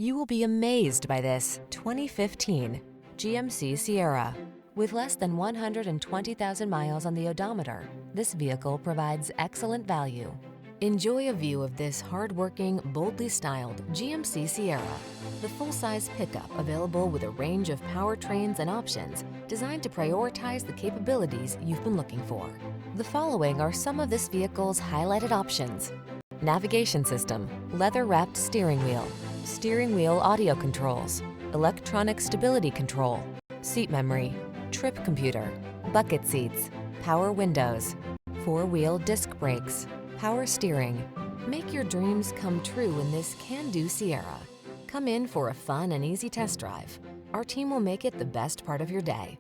You will be amazed by this 2015 GMC Sierra. With less than 120,000 miles on the odometer, this vehicle provides excellent value. Enjoy a view of this hard-working, boldly styled GMC Sierra, the full-size pickup available with a range of powertrains and options designed to prioritize the capabilities you've been looking for. The following are some of this vehicle's highlighted options: navigation system, leather-wrapped steering wheel audio controls, electronic stability control, seat memory, trip computer, bucket seats, power windows, four-wheel disc brakes, power steering. Make your dreams come true in this can-do Sierra. Come in for a fun and easy test drive. Our team will make it the best part of your day.